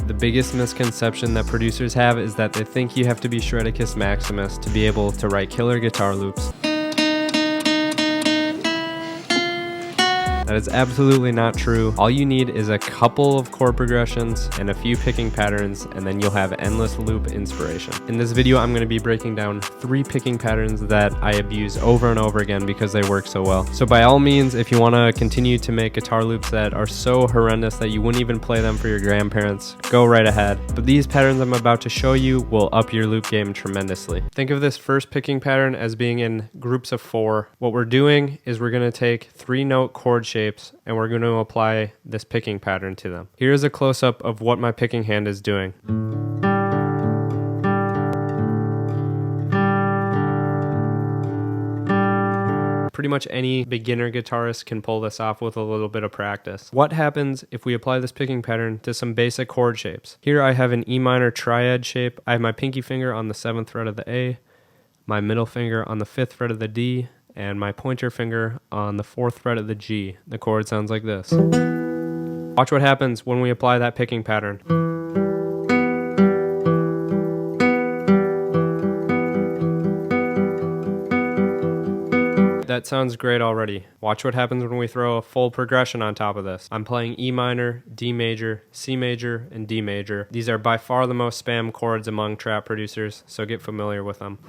The biggest misconception that producers have is that they think you have to be Shredicus Maximus to be able to write killer guitar loops. That is absolutely not true. All you need is a couple of chord progressions and a few picking patterns, and then you'll have endless loop inspiration. In this video, I'm going to be breaking down 3 picking patterns that I have used over and over again because they work so well. So by all means, if you want to continue to make guitar loops that are so horrendous that you wouldn't even play them for your grandparents, go right ahead. But these patterns I'm about to show you will up your loop game tremendously. Think of this first picking pattern as being in groups of 4. What we're doing is we're going to take 3-note chord shapes and we're going to apply this picking pattern to them. Here's a close-up of what my picking hand is doing. Pretty much any beginner guitarist can pull this off with a little bit of practice. What happens if we apply this picking pattern to some basic chord shapes? Here I have an E minor triad shape. I have my pinky finger on the 7th fret of the A, my middle finger on the 5th fret of the D, and my pointer finger on the 4th fret of the G. The chord sounds like this. Watch what happens when we apply that picking pattern. That sounds great already. Watch what happens when we throw a full progression on top of this. I'm playing E minor, D major, C major, and D major. These are by far the most spam chords among trap producers, so get familiar with them.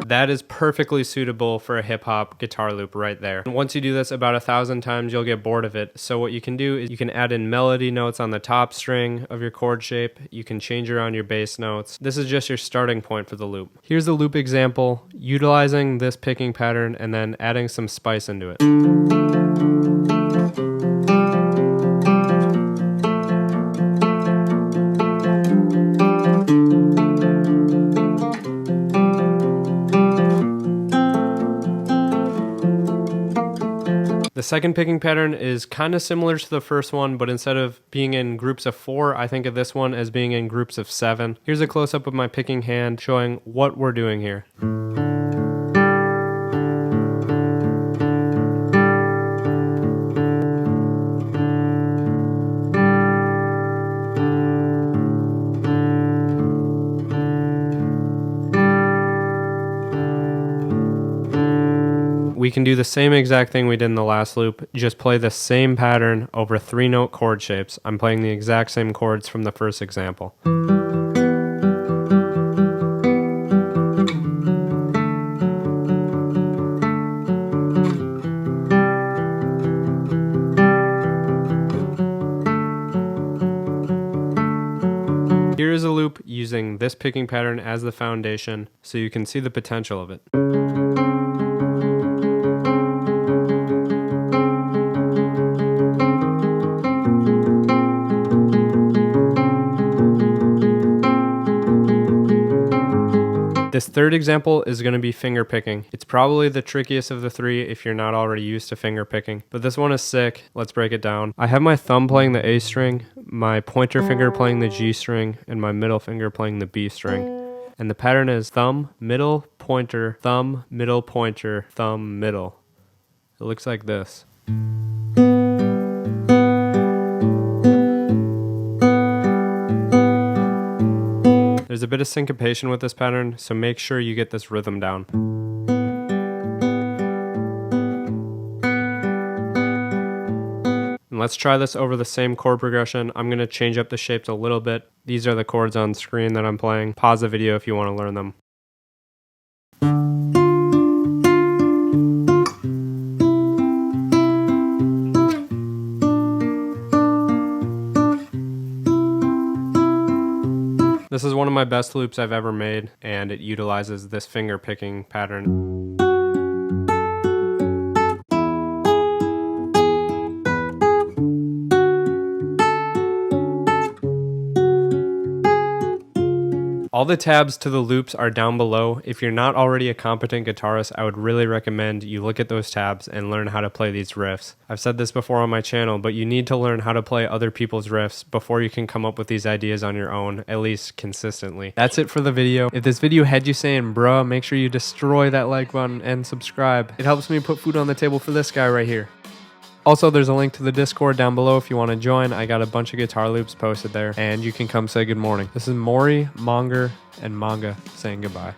That is perfectly suitable for a hip-hop guitar loop right there. And once you do this about 1,000 times, you'll get bored of it. So what you can do is you can add in melody notes on the top string of your chord shape. You can change around your bass notes. This is just your starting point for the loop. Here's a loop example utilizing this picking pattern and then adding some spice into it. The second picking pattern is kind of similar to the first one, but instead of being in groups of 4, I think of this one as being in groups of 7. Here's a close-up of my picking hand showing what we're doing here. We can do the same exact thing we did in the last loop, just play the same pattern over 3-note chord shapes. I'm playing the exact same chords from the first example. Here is a loop using this picking pattern as the foundation so you can see the potential of it. This third example is going to be finger picking. It's probably the trickiest of the 3 if you're not already used to finger picking, but this one is sick. Let's break it down. I have my thumb playing the A string, my pointer finger playing the G string, and my middle finger playing the B string. And the pattern is thumb, middle, pointer, thumb, middle, pointer, thumb, middle. It looks like this. There's a bit of syncopation with this pattern, so make sure you get this rhythm down. And let's try this over the same chord progression. I'm going to change up the shapes a little bit. These are the chords on screen that I'm playing. Pause the video if you want to learn them. This is one of my best loops I've ever made, and it utilizes this finger picking pattern. All the tabs to the loops are down below. If you're not already a competent guitarist, I would really recommend you look at those tabs and learn how to play these riffs. I've said this before on my channel, but you need to learn how to play other people's riffs before you can come up with these ideas on your own, at least consistently. That's it for the video. If this video had you saying, bruh, make sure you destroy that like button and subscribe. It helps me put food on the table for this guy right here. Also, there's a link to the Discord down below if you want to join. I got a bunch of guitar loops posted there, and you can come say good morning. This is Maury, Monger, and Manga saying goodbye.